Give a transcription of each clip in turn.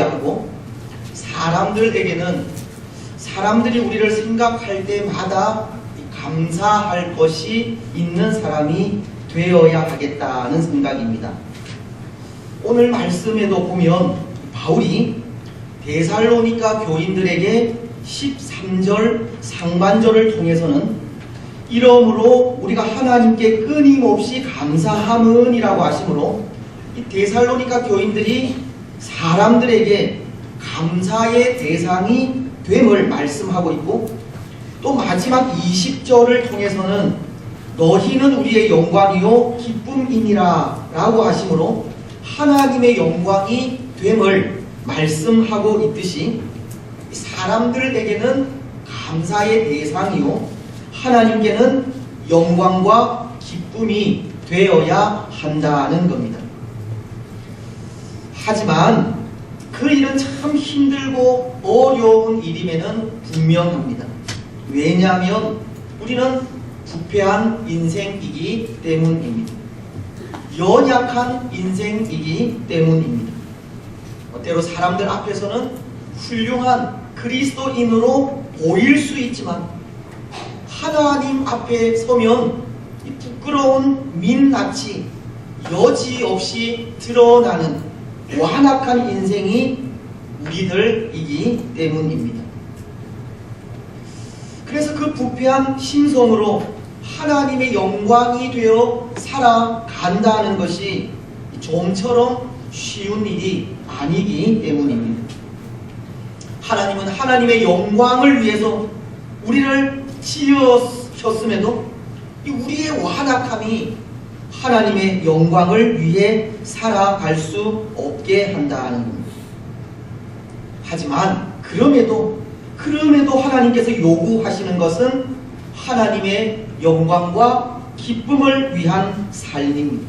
하고 사람들에게는 사람들이 우리를 생각할 때마다 감사할 것이 있는 사람이 되어야 하겠다는 생각입니다. 오늘 말씀에도 보면 바울이 데살로니가 교인들에게 13절 상반절을 통해서는 이러므로 우리가 하나님께 끊임없이 감사함은이라고 하시므로 이 데살로니가 교인들이 사람들에게 감사의 대상이 됨을 말씀하고 있고, 또 마지막 20절을 통해서는 너희는 우리의 영광이요 기쁨이니라 라고 하시므로 하나님의 영광이 됨을 말씀하고 있듯이 사람들에게는 감사의 대상이요 하나님께는 영광과 기쁨이 되어야 한다는 겁니다. 하지만 그 일은 참 힘들고 어려운 일임에는 분명합니다. 왜냐하면 우리는 부패한 인생이기 때문입니다. 연약한 인생이기 때문입니다. 때로 사람들 앞에서는 훌륭한 그리스도인으로 보일 수 있지만 하나님 앞에 서면 이 부끄러운 민낯이 여지없이 드러나는 완악한 인생이 우리들이기 때문입니다. 그래서 그 부패한 심성으로 하나님의 영광이 되어 살아간다는 것이 좀처럼 쉬운 일이 아니기 때문입니다. 하나님은 하나님의 영광을 위해서 우리를 지으셨음에도 우리의 완악함이 하나님의 영광을 위해 살아갈 수 없게 한다는 겁니다. 하지만 그럼에도 하나님께서 요구하시는 것은 하나님의 영광과 기쁨을 위한 삶입니다.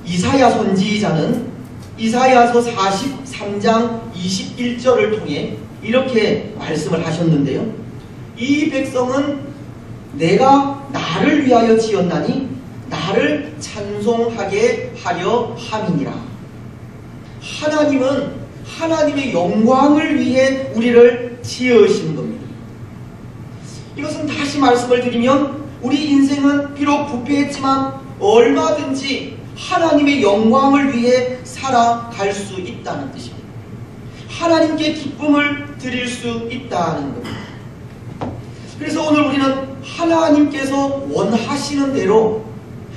이사야 선지자는 이사야서 43장 21절을 통해 이렇게 말씀을 하셨는데요. 이 백성은 내가 나를 위하여 지었나니 나를 찬송하게 하려 함이니라. 하나님은 하나님의 영광을 위해 우리를 지으신 겁니다. 이것은 다시 말씀을 드리면 우리 인생은 비록 부패했지만 얼마든지 하나님의 영광을 위해 살아갈 수 있다는 뜻입니다. 하나님께 기쁨을 드릴 수 있다는 겁니다. 그래서 오늘 우리는 하나님께서 원하시는 대로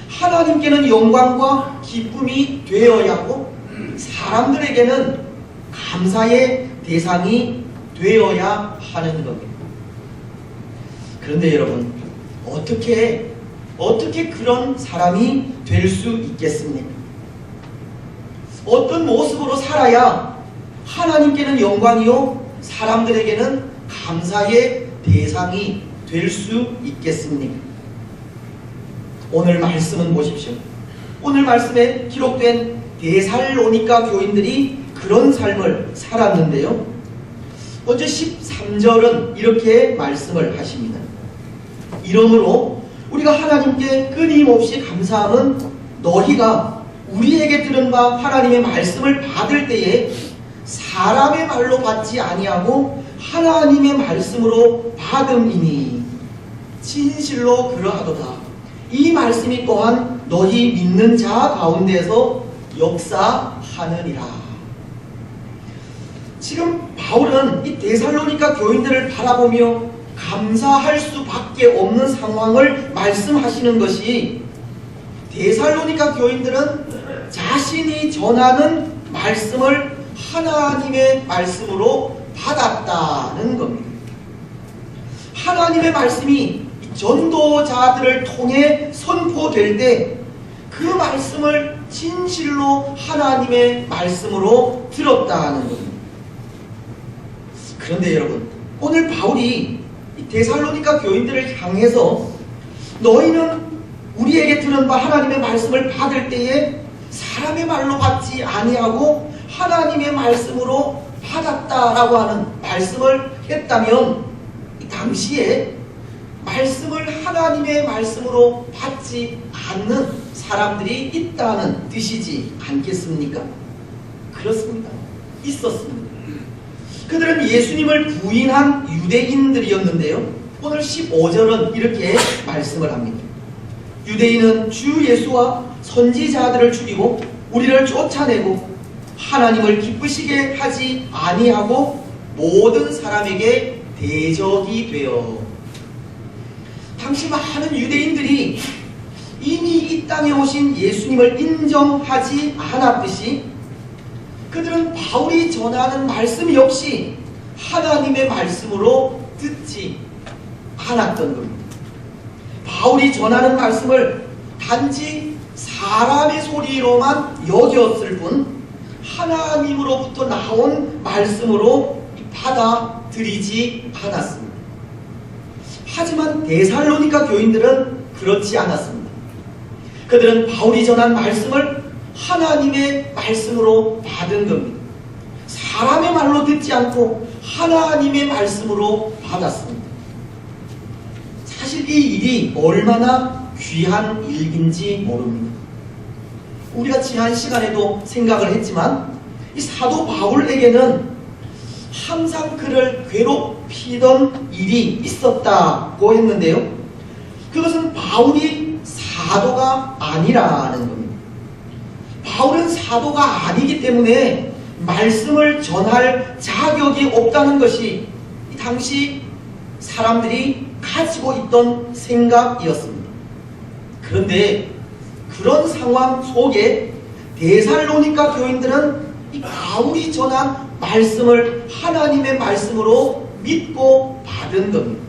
하나님께는 영광과 기쁨이 되어야 하고 사람들에게는 감사의 대상이 되어야 하는 겁니다. 그런데 여러분, 어떻게 그런 사람이 될 수 있겠습니까? 어떤 모습으로 살아야 하나님께는 영광이요 사람들에게는 감사의 대상이 될 수 있겠습니까? 오늘 말씀은 보십시오. 오늘 말씀에 기록된 데살로니가 교인들이 그런 삶을 살았는데요. 먼저 13절은 이렇게 말씀을 하십니다. 이러므로 우리가 하나님께 끊임없이 감사함은 너희가 우리에게 들은 바 하나님의 말씀을 받을 때에 사람의 말로 받지 아니하고 하나님의 말씀으로 받음이니 진실로 그러하도다. 이 말씀이 또한 너희 믿는 자 가운데서 역사하느니라. 지금 바울은 이 데살로니가 교인들을 바라보며 감사할 수밖에 없는 상황을 말씀하시는 것이, 데살로니가 교인들은 자신이 전하는 말씀을 하나님의 말씀으로 받았다는 겁니다. 하나님의 말씀이 전도자들을 통해 선포될 때 그 말씀을 진실로 하나님의 말씀으로 들었다는 겁니다. 그런데 여러분, 오늘 바울이 데살로니가 교인들을 향해서 너희는 우리에게 들은 바 하나님의 말씀을 받을 때에 사람의 말로 받지 아니하고 하나님의 말씀으로 받았다라고 하는 말씀을 했다면, 당시에 말씀을 하나님의 말씀으로 받지 않는 사람들이 있다는 뜻이지 않겠습니까? 그렇습니다. 있었습니다. 그들은 예수님을 부인한 유대인들이었는데요. 오늘 15절은 이렇게 말씀을 합니다. 유대인은 주 예수와 선지자들을 죽이고 우리를 쫓아내고 하나님을 기쁘시게 하지 아니하고 모든 사람에게 대적이 되어. 당시 많은 유대인들이 이미 이 땅에 오신 예수님을 인정하지 않았듯이 그들은 바울이 전하는 말씀 역시 하나님의 말씀으로 듣지 않았던 겁니다. 바울이 전하는 말씀을 단지 사람의 소리로만 여겼을 뿐 하나님으로부터 나온 말씀으로 받아들이지 않았습니다. 하지만 데살로니가 교인들은 그렇지 않았습니다. 그들은 바울이 전한 말씀을 하나님의 말씀으로 받은 겁니다. 사람의 말로 듣지 않고 하나님의 말씀으로 받았습니다. 사실 이 일이 얼마나 귀한 일인지 모릅니다. 우리가 지난 시간에도 생각을 했지만 이 사도 바울에게는 항상 그를 괴롭히던 일이 있었다고 했는데요. 그것은 바울이 사도가 아니라는 겁니다. 바울은 사도가 아니기 때문에 말씀을 전할 자격이 없다는 것이 당시 사람들이 가지고 있던 생각이었습니다. 그런데 그런 상황 속에 데살로니가 교인들은 이 바울이 전한 말씀을 하나님의 말씀으로 믿고 받은 겁니다.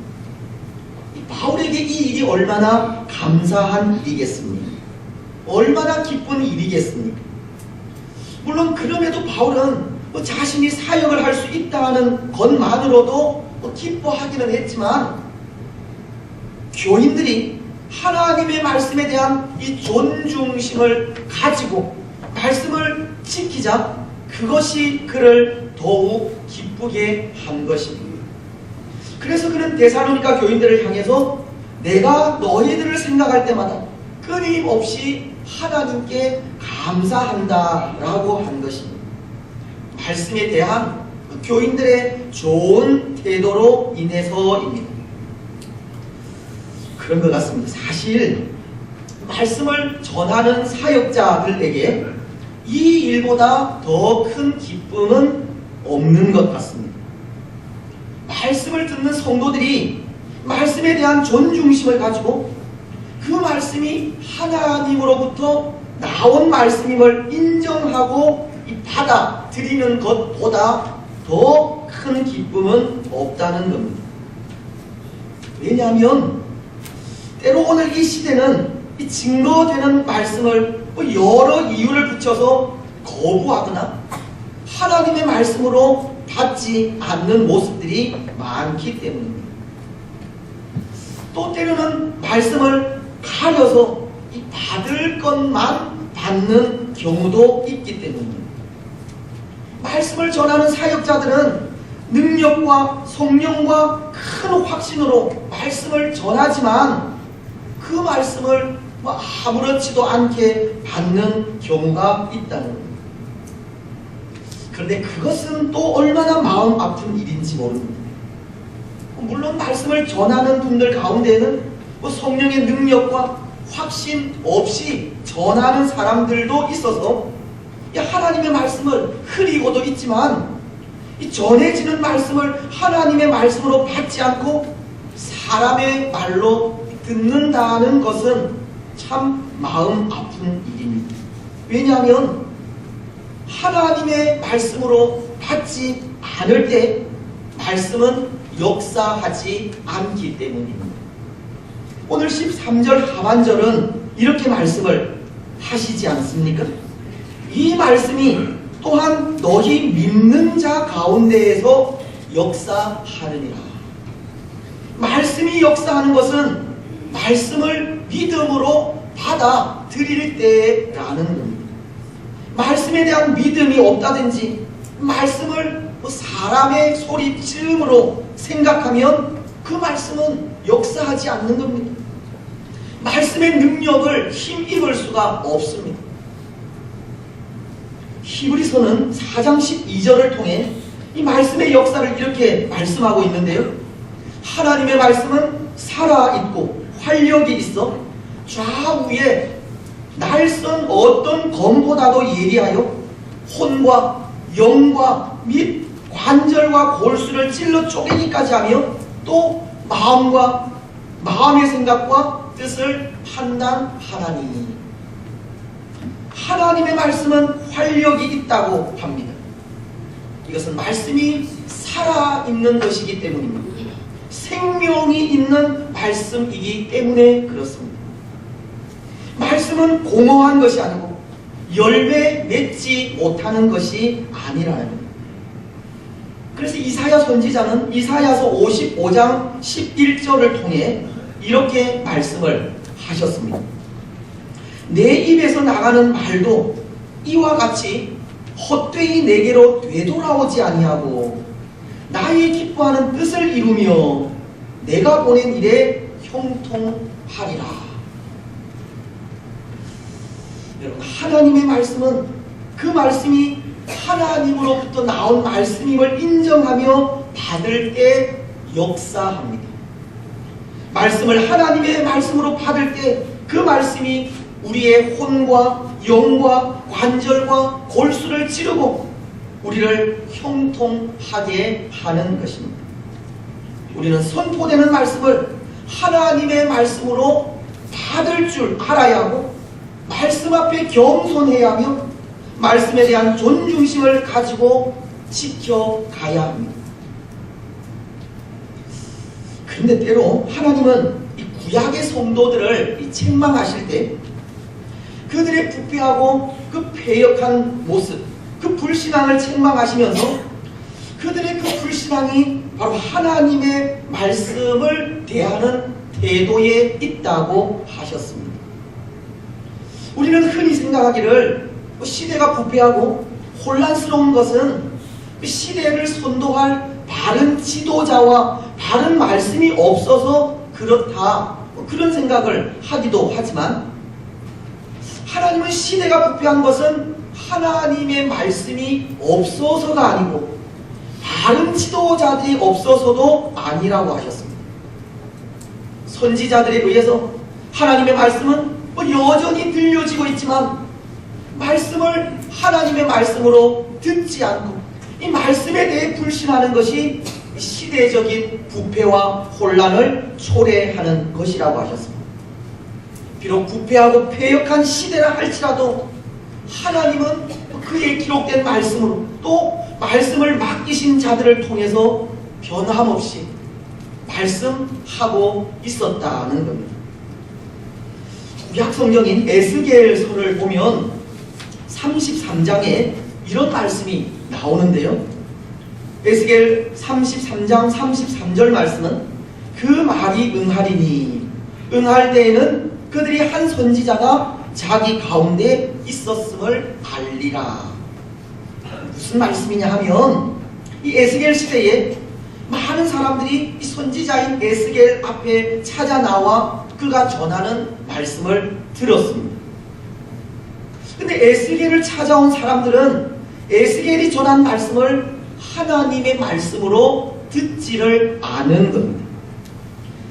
이 바울에게 이 일이 얼마나 감사한 일이겠습니까? 얼마나 기쁜 일이겠습니까? 물론 그럼에도 바울은 자신이 사역을 할 수 있다는 것만으로도 기뻐하기는 했지만 교인들이 하나님의 말씀에 대한 이 존중심을 가지고 말씀을 지키자 그것이 그를 더욱 기쁘게 한 것입니다. 그래서 그는 데살로니가 교인들을 향해서 내가 너희들을 생각할 때마다 끊임없이 하나님께 감사한다라고 한 것입니다. 말씀에 대한 교인들의 좋은 태도로 인해서입니다. 그런 것 같습니다. 사실 말씀을 전하는 사역자들에게 이 일보다 더 큰 기쁨은 없는 것 같습니다. 말씀을 듣는 성도들이 말씀에 대한 존중심을 가지고 그 말씀이 하나님으로부터 나온 말씀임을 인정하고 받아들이는 것보다 더 큰 기쁨은 없다는 겁니다. 왜냐하면 때로 오늘 이 시대는 이 증거되는 말씀을 여러 이유를 붙여서 거부하거나 하나님의 말씀으로 받지 않는 모습들이 많기 때문입니다. 또 때로는 말씀을 가려서 이 받을 것만 받는 경우도 있기 때문입니다. 말씀을 전하는 사역자들은 능력과 성령과 큰 확신으로 말씀을 전하지만 그 말씀을 아무렇지도 않게 받는 경우가 있다는 겁니다. 그런데 그것은 또 얼마나 마음 아픈 일인지 모릅니다. 물론 말씀을 전하는 분들 가운데에는 성령의 능력과 확신 없이 전하는 사람들도 있어서 하나님의 말씀을 흐리고도 있지만 이 전해지는 말씀을 하나님의 말씀으로 받지 않고 사람의 말로 듣는다는 것은 참 마음 아픈 일입니다. 왜냐하면 하나님의 말씀으로 받지 않을 때 말씀은 역사하지 않기 때문입니다. 오늘 13절 하반절은 이렇게 말씀을 하시지 않습니까? 이 말씀이 또한 너희 믿는 자 가운데에서 역사하느니라. 말씀이 역사하는 것은 말씀을 믿음으로 받아들일 때라는 겁니다. 말씀에 대한 믿음이 없다든지 말씀을 사람의 소리쯤으로 생각하면 그 말씀은 역사하지 않는 겁니다. 말씀의 능력을 힘입을 수가 없습니다. 히브리서는 4장 12절을 통해 이 말씀의 역사를 이렇게 말씀하고 있는데요. 하나님의 말씀은 살아있고 활력이 있어 좌우에 날선 어떤 검보다도 예리하여 혼과 영과 및 관절과 골수를 찔러 쪼개기까지 하며 또 마음의 생각과 뜻을 판단하나니. 하나님의 말씀은 활력이 있다고 합니다. 이것은 말씀이 살아있는 것이기 때문입니다. 생명이 있는 말씀이기 때문에 그렇습니다. 말씀은 공허한 것이 아니고 열매 맺지 못하는 것이 아니라는 겁니다. 그래서 이사야 선지자는 이사야서 55장 11절을 통해 이렇게 말씀을 하셨습니다. 내 입에서 나가는 말도 이와 같이 헛되이 내게로 되돌아오지 아니하고 나의 기뻐하는 뜻을 이루며 내가 보낸 일에 형통하리라. 여러분, 하나님의 말씀은 그 말씀이 하나님으로부터 나온 말씀임을 인정하며 받을 때 역사합니다. 말씀을 하나님의 말씀으로 받을 때 그 말씀이 우리의 혼과 영과 관절과 골수를 찌르고 우리를 형통하게 하는 것입니다. 우리는 선포되는 말씀을 하나님의 말씀으로 받을 줄 알아야 하고 말씀 앞에 겸손해야 하며 말씀에 대한 존중심을 가지고 지켜가야 합니다. 그런데 때로 하나님은 이 구약의 성도들을 책망하실 때 그들의 부패하고 그 패역한 모습, 그 불신앙을 책망하시면서 그들의 그 불신앙이 바로 하나님의 말씀을 대하는 태도에 있다고 하셨습니다. 우리는 흔히 생각하기를 시대가 부패하고 혼란스러운 것은 시대를 선도할 바른 지도자와 바른 말씀이 없어서 그렇다, 그런 생각을 하기도 하지만 하나님은 시대가 부패한 것은 하나님의 말씀이 없어서가 아니고 바른 지도자들이 없어서도 아니라고 하셨습니다. 선지자들에 의해서 하나님의 말씀은 여전히 들려지고 있지만 말씀을 하나님의 말씀으로 듣지 않고 이 말씀에 대해 불신하는 것이 시대적인 부패와 혼란을 초래하는 것이라고 하셨습니다. 비록 부패하고 패역한 시대라 할지라도 하나님은 그의 기록된 말씀으로 또 말씀을 맡기신 자들을 통해서 변함없이 말씀하고 있었다는 겁니다. 구약 성경인 에스겔서를 보면 33장에 이런 말씀이 나오는데요. 에스겔 33장 33절 말씀은 그 말이 응하리니 응할 때에는 그들이 한 선지자가 자기 가운데 있었음을 알리라. 무슨 말씀이냐 하면 이 에스겔 시대에 많은 사람들이 이 선지자인 에스겔 앞에 찾아 나와 그가 전하는 말씀을 들었습니다. 근데 에스겔을 찾아온 사람들은 에스겔이 전한 말씀을 하나님의 말씀으로 듣지를 않은 겁니다.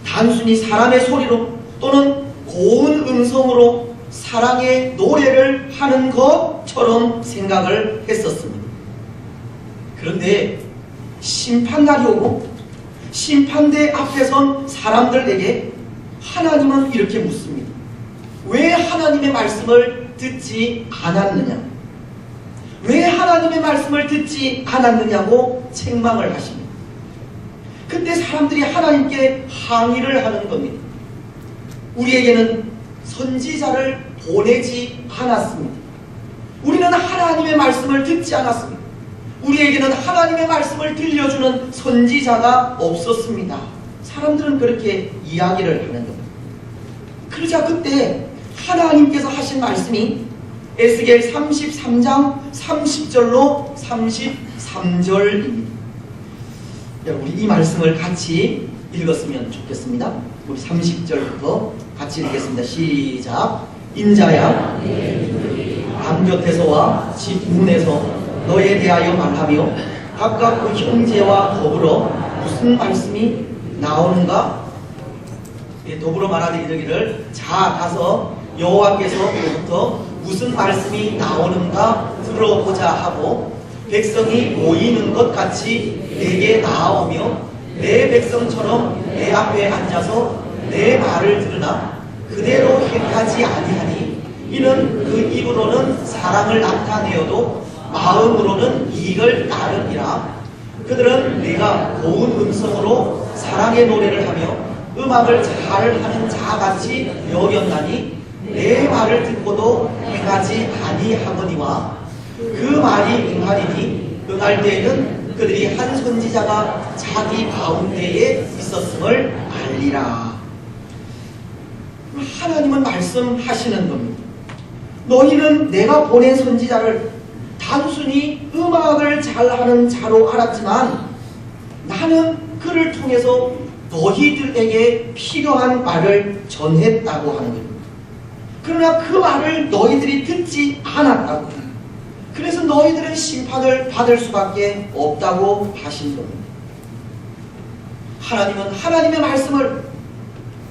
단순히 사람의 소리로 또는 고운 음성으로 사랑의 노래를 하는 것처럼 생각을 했었습니다. 그런데 심판날이 오고 심판대 앞에 선 사람들에게 하나님은 이렇게 묻습니다. 왜 하나님의 말씀을 듣지 않았느냐? 왜 하나님의 말씀을 듣지 않았느냐고 책망을 하십니다. 그때 사람들이 하나님께 항의를 하는 겁니다. 우리에게는 선지자를 보내지 않았습니다. 우리는 하나님의 말씀을 듣지 않았습니다. 우리에게는 하나님의 말씀을 들려주는 선지자가 없었습니다. 사람들은 그렇게 이야기를 하는 겁니다. 그러자 그때 하나님께서 하신 말씀이 에스겔 33장 30절로 33절입니다. 우리 이 말씀을 같이 읽었으면 좋겠습니다. 우리 30절부터 같이 읽겠습니다. 시작. 인자야 남 곁에서와 집 문에서 너에 대하여 말하며 각각 그 형제와 더불어 무슨 말씀이 나오는가? 더불어 말하되 이르기를 자 가서 여호와께서로부터 무슨 말씀이 나오는가 들어보자 하고 백성이 모이는 것 같이 내게 나아오며 내 백성처럼 내 앞에 앉아서 내 말을 들으나 그대로 행하지 아니하니 이는 그 입으로는 사랑을 나타내어도 마음으로는 이익을 따르니라. 그들은 내가 고운 음성으로 사랑의 노래를 하며 음악을 잘하는 자같이 여겼나니 내 말을 듣고도 행하지 아니하거니와 그 말이 응하리니 응할 때에는 그들이 한 선지자가 자기 가운데에 있었음을 알리라. 하나님은 말씀하시는 겁니다. 너희는 내가 보낸 선지자를 단순히 음악을 잘하는 자로 알았지만 나는 그를 통해서 너희들에게 필요한 말을 전했다고 하는 겁니다. 그러나 그 말을 너희들이 듣지 않았다고. 그래서 너희들은 심판을 받을 수밖에 없다고 하신 겁니다. 하나님은 하나님의 말씀을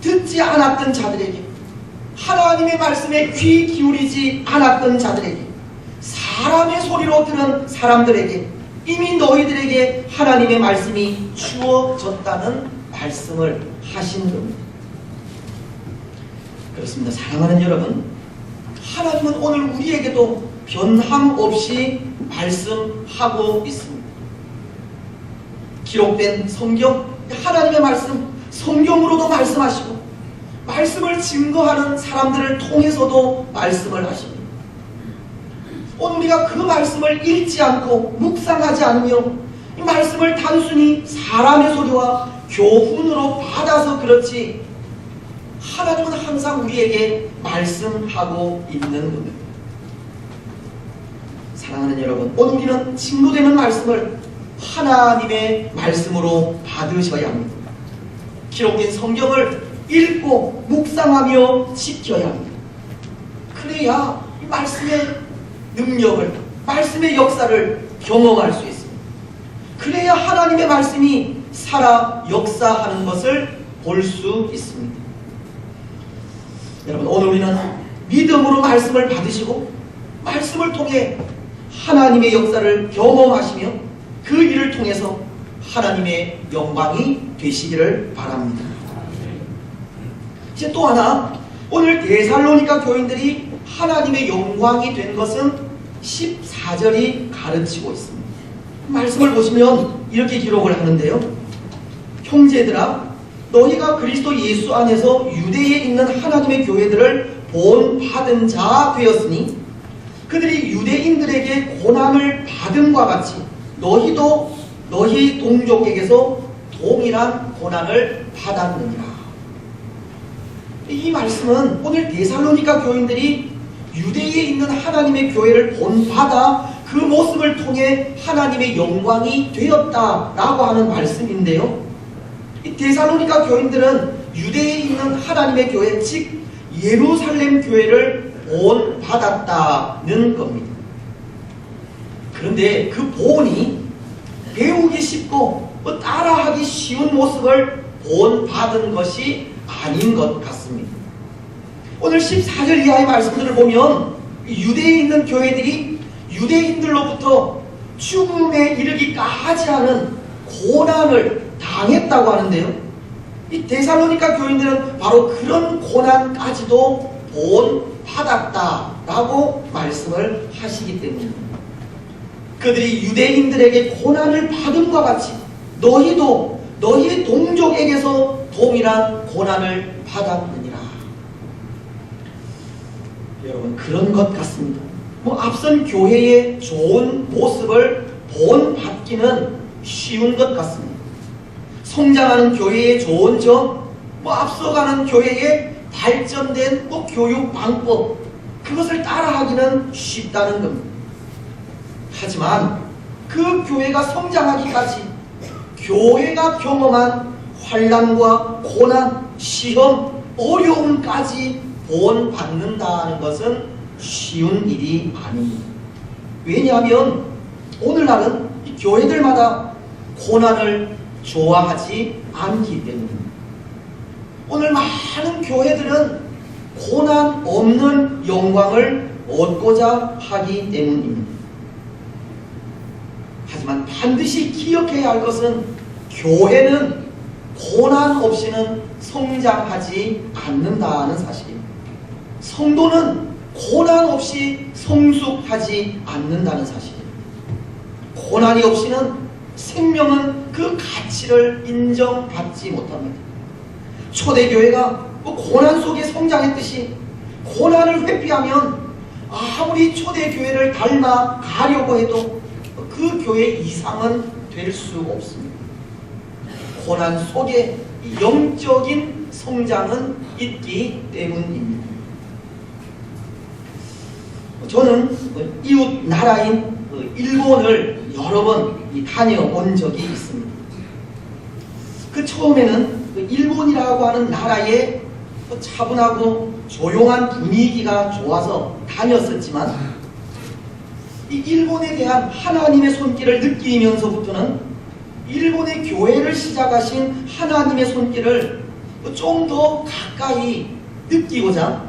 듣지 않았던 자들에게, 하나님의 말씀에 귀 기울이지 않았던 자들에게, 사람의 소리로 들은 사람들에게 이미 너희들에게 하나님의 말씀이 주어졌다는 말씀을 하신 겁니다. 그렇습니다. 사랑하는 여러분, 하나님은 오늘 우리에게도 변함없이 말씀하고 있습니다. 기록된 성경, 하나님의 말씀, 성경으로도 말씀하시고 말씀을 증거하는 사람들을 통해서도 말씀을 하십니다. 오늘 우리가 그 말씀을 읽지 않고 묵상하지 않으며 이 말씀을 단순히 사람의 소리와 교훈으로 받아서 그렇지 하나님은 항상 우리에게 말씀하고 있는 겁니다. 사랑하는 여러분, 오늘 우리는 증거되는 말씀을 하나님의 말씀으로 받으셔야 합니다. 기록된 성경을 읽고 묵상하며 지켜야 합니다. 그래야 이 말씀의 능력을, 말씀의 역사를 경험할 수 있습니다. 그래야 하나님의 말씀이 살아 역사하는 것을 볼 수 있습니다. 여러분, 오늘 우리는 믿음으로 말씀을 받으시고 말씀을 통해 하나님의 역사를 경험하시며 그 일을 통해서 하나님의 영광이 되시기를 바랍니다. 이제 또 하나, 오늘 데살로니가 교인들이 하나님의 영광이 된 것은 14절이 가르치고 있습니다. 말씀을 보시면 이렇게 기록을 하는데요. 형제들아, 너희가 그리스도 예수 안에서 유대에 있는 하나님의 교회들을 본받은 자 되었으니 그들이 유대인들에게 고난을 받음과 같이 너희도 너희 동족에게서 동일한 고난을 받았느니라. 이 말씀은 오늘 데살로니가 교인들이 유대에 있는 하나님의 교회를 본받아 그 모습을 통해 하나님의 영광이 되었다라고 하는 말씀인데요. 이 데살로니가 교인들은 유대에 있는 하나님의 교회, 즉 예루살렘 교회를 본받았다는 겁니다. 그런데 그 본이 배우기 쉽고 따라하기 쉬운 모습을 본받은 것이 아닌 것 같습니다. 오늘 14절 이하의 말씀들을 보면 유대에 있는 교회들이 유대인들로부터 죽음에 이르기까지 하는 고난을 당했다고 하는데요. 이 데살로니가 교인들은 바로 그런 고난까지도 본받았다라고 말씀을 하시기 때문입니다. 그들이 유대인들에게 고난을 받음과 같이 너희도 너희 동족에게서 동일한 고난을 받았느니라. 여러분, 그런 것 같습니다. 앞선 교회의 좋은 모습을 본받기는 쉬운 것 같습니다. 성장하는 교회의 좋은 점, 앞서가는 교회의 발전된 교육 방법, 그것을 따라하기는 쉽다는 겁니다. 하지만 그 교회가 성장하기까지 교회가 경험한 환난과 고난, 시험, 어려움까지 본받는다는 것은 쉬운 일이 아닙니다. 왜냐하면 오늘날은 이 교회들마다 고난을 좋아하지 않기 때문입니다. 오늘 많은 교회들은 고난 없는 영광을 얻고자 하기 때문입니다. 하지만 반드시 기억해야 할 것은 교회는 고난 없이는 성장하지 않는다는 사실입니다. 성도는 고난 없이 성숙하지 않는다는 사실입니다. 고난이 없이는 생명은 그 가치를 인정받지 못합니다. 초대교회가 고난 속에 성장했듯이 고난을 회피하면 아무리 초대교회를 닮아 가려고 해도 그 교회 이상은 될 수 없습니다. 고난 속에 영적인 성장은 있기 때문입니다. 저는 이웃 나라인 일본을 여러 번 다녀온 적이 있습니다. 그 처음에는 일본이라고 하는 나라의 차분하고 조용한 분위기가 좋아서 다녔었지만 이 일본에 대한 하나님의 손길을 느끼면서부터는 일본의 교회를 시작하신 하나님의 손길을 좀 더 가까이 느끼고자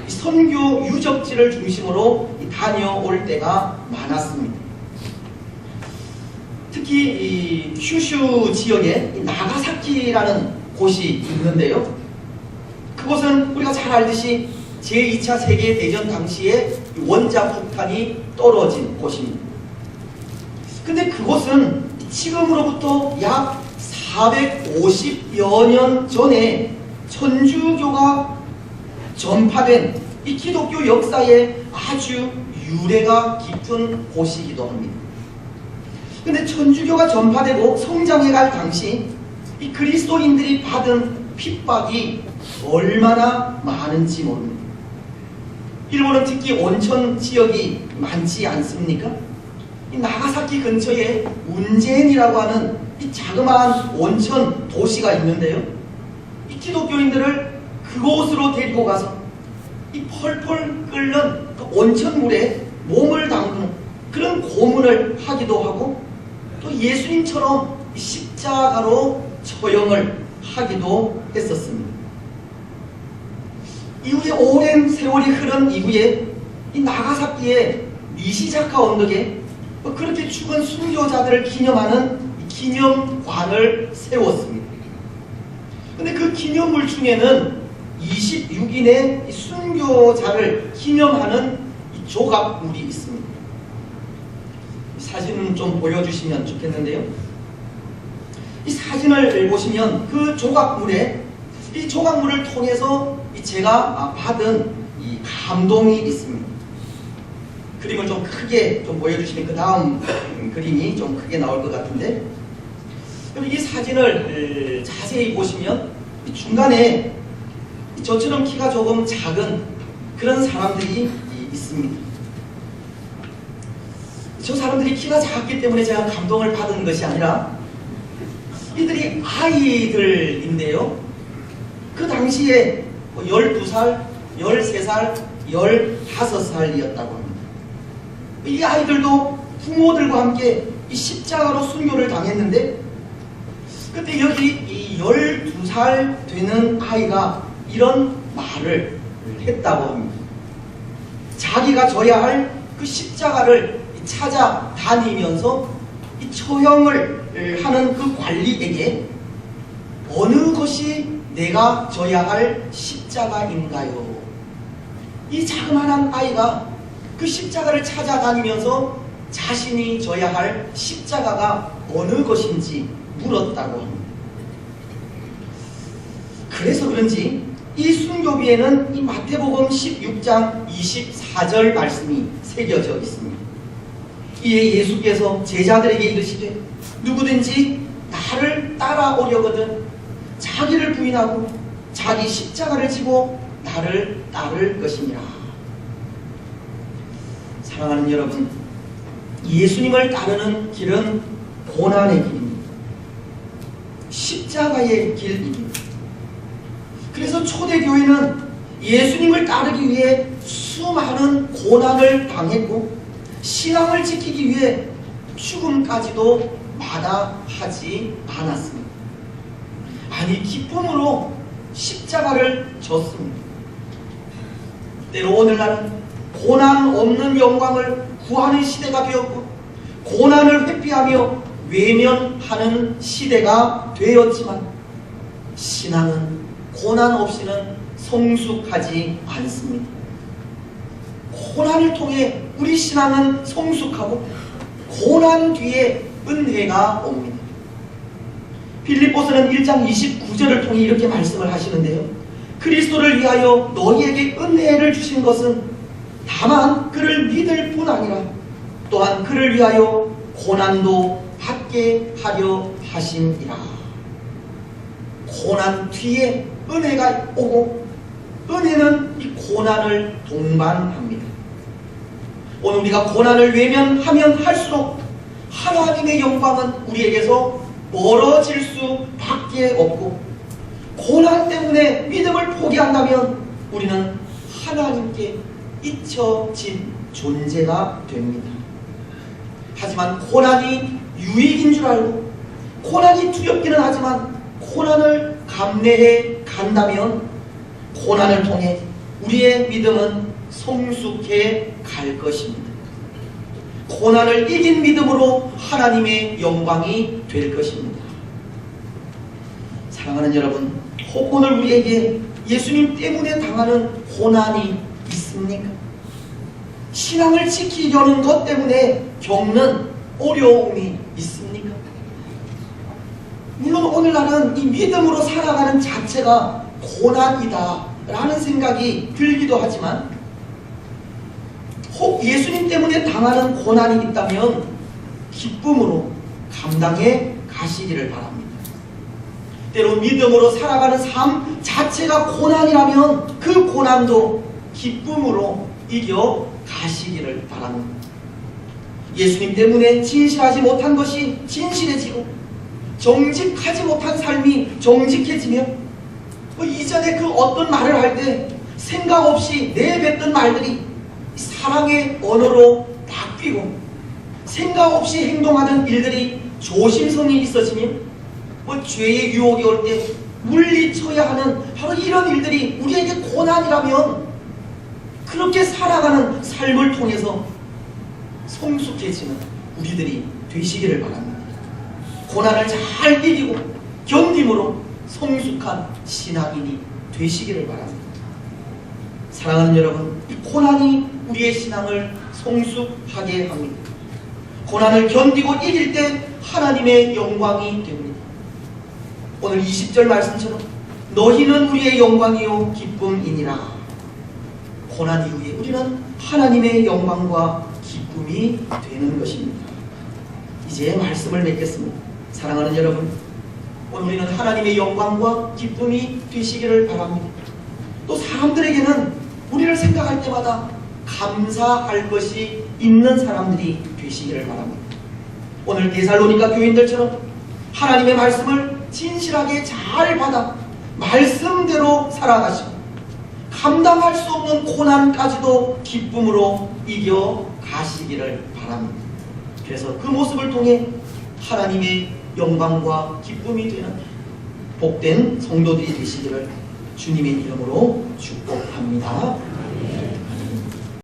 선교 유적지를 중심으로 다녀올 때가 많았습니다. 특히 이 큐슈 지역에 나가사키라는 곳이 있는데요. 그곳은 우리가 잘 알듯이 제2차 세계대전 당시에 원자 폭탄이 떨어진 곳입니다. 근데 그곳은 지금으로부터 약 450여 년 전에 천주교가 전파된 이 기독교 역사에 아주 유래가 깊은 곳이기도 합니다. 근데 천주교가 전파되고 성장해갈 당시 이 그리스도인들이 받은 핍박이 얼마나 많은지 모릅니다. 일본은 특히 온천 지역이 많지 않습니까? 이 나가사키 근처에 운젠이라고 하는 이 자그마한 온천 도시가 있는데요. 이 기독교인들을 그곳으로 데리고 가서 이 펄펄 끓는 그 온천물에 몸을 담그는 그런 고문을 하기도 하고 또 예수님처럼 십자가로 처형을 하기도 했었습니다. 이후에 오랜 세월이 흐른 이후에 이 나가사키의 니시자카 언덕에 그렇게 죽은 순교자들을 기념하는 기념관을 세웠습니다. 근데 그 기념물 중에는 26인의 순교자를 기념하는 이 조각물이 있습니다. 이 사진은 좀 보여주시면 좋겠는데요. 이 사진을 보시면 그 조각물에 이 조각물을 통해서 제가 받은 이 감동이 있습니다. 그림을 좀 크게 좀 보여주시면 그 다음 그림이 좀 크게 나올 것 같은데, 이 사진을 자세히 보시면 중간에 저처럼 키가 조금 작은 그런 사람들이 있습니다. 저 사람들이 키가 작기 때문에 제가 감동을 받은 것이 아니라 이들이 아이들인데요. 그 당시에 12살, 13살, 15살이었다고 합니다. 이 아이들도 부모들과 함께 이 십자가로 순교를 당했는데, 그때 여기 이 12살 되는 아이가 이런 말을 했다고 합니다. 자기가 져야 할 그 십자가를 찾아다니면서 이 처형을 하는 그 관리에게 어느 것이 내가 져야 할 십자가인가요? 이 자그마한 아이가 그 십자가를 찾아다니면서 자신이 져야 할 십자가가 어느 것인지 물었다고 합니다. 그래서 그런지 이 순교비에는 이 마태복음 16장 24절 말씀이 새겨져 있습니다. 이에 예수께서 제자들에게 이르시되 누구든지 나를 따라오려거든 자기를 부인하고 자기 십자가를 지고 나를 따를 것이니라. 사랑하는 여러분, 예수님을 따르는 길은 고난의 길입니다. 십자가의 길입니다. 그래서 초대교회는 예수님을 따르기 위해 수많은 고난을 당했고 신앙을 지키기 위해 죽음까지도 마다하지 않았습니다. 아니, 기쁨으로 십자가를 졌습니다. 때로 오늘날은 고난 없는 영광을 구하는 시대가 되었고 고난을 회피하며 외면하는 시대가 되었지만 신앙은 고난 없이는 성숙하지 않습니다. 고난을 통해 우리 신앙은 성숙하고 고난 뒤에 은혜가 옵니다. 빌립보서는 1장 29절을 통해 이렇게 말씀을 하시는데요. 그리스도를 위하여 너희에게 은혜를 주신 것은 다만 그를 믿을 뿐 아니라 또한 그를 위하여 고난도 받게 하려 하심이라. 고난 뒤에 은혜가 오고 은혜는 이 고난을 동반합니다. 오늘 우리가 고난을 외면하면 할수록 하나님의 영광은 우리에게서 멀어질 수밖에 없고 고난 때문에 믿음을 포기한다면 우리는 하나님께 잊혀진 존재가 됩니다. 하지만 고난이 유익인 줄 알고 고난이 두렵기는 하지만 고난을 감내해 간다면 고난을 통해 우리의 믿음은 성숙해 갈 것입니다. 고난을 이긴 믿음으로 하나님의 영광이 될 것입니다. 사랑하는 여러분, 혹 오늘 우리에게 예수님 때문에 당하는 고난이 있습니까? 신앙을 지키려는 것 때문에 겪는 어려움이 있습니까? 물론 오늘날은 이 믿음으로 살아가는 자체가 고난이다 라는 생각이 들기도 하지만 혹 예수님 때문에 당하는 고난이 있다면 기쁨으로 감당해 가시기를 바랍니다. 때로 믿음으로 살아가는 삶 자체가 고난이라면 그 고난도 기쁨으로 이겨 가시기를 바랍니다. 예수님 때문에 진실하지 못한 것이 진실해지고 정직하지 못한 삶이 정직해지며 이전에 그 어떤 말을 할 때 생각 없이 내뱉던 말들이 사랑의 언어로 바뀌고 생각 없이 행동하는 일들이 조심성이 있어지며 죄의 유혹이 올 때 물리쳐야 하는 바로 이런 일들이 우리에게 고난이라면 그렇게 살아가는 삶을 통해서 성숙해지는 우리들이 되시기를 바랍니다. 고난을 잘 이기고 견딤으로 성숙한 신앙인이 되시기를 바랍니다. 사랑하는 여러분, 이 고난이 우리의 신앙을 성숙하게 합니다. 고난을 견디고 이길 때 하나님의 영광이 됩니다. 오늘 20절 말씀처럼 너희는 우리의 영광이요 기쁨이니라. 고난 이후에 우리는 하나님의 영광과 기쁨이 되는 것입니다. 이제 말씀을 맺겠습니다. 사랑하는 여러분, 오늘 우리는 하나님의 영광과 기쁨이 되시기를 바랍니다. 또 사람들에게는 우리를 생각할 때마다 감사할 것이 있는 사람들이 되시기를 바랍니다. 오늘 데살로니가 교인들처럼 하나님의 말씀을 진실하게 잘 받아 말씀대로 살아가시고 감당할 수 없는 고난까지도 기쁨으로 이겨 가시기를 바랍니다. 그래서 그 모습을 통해 하나님의 영광과 기쁨이 되는 복된 성도들이 되시기를 주님의 이름으로 축복합니다.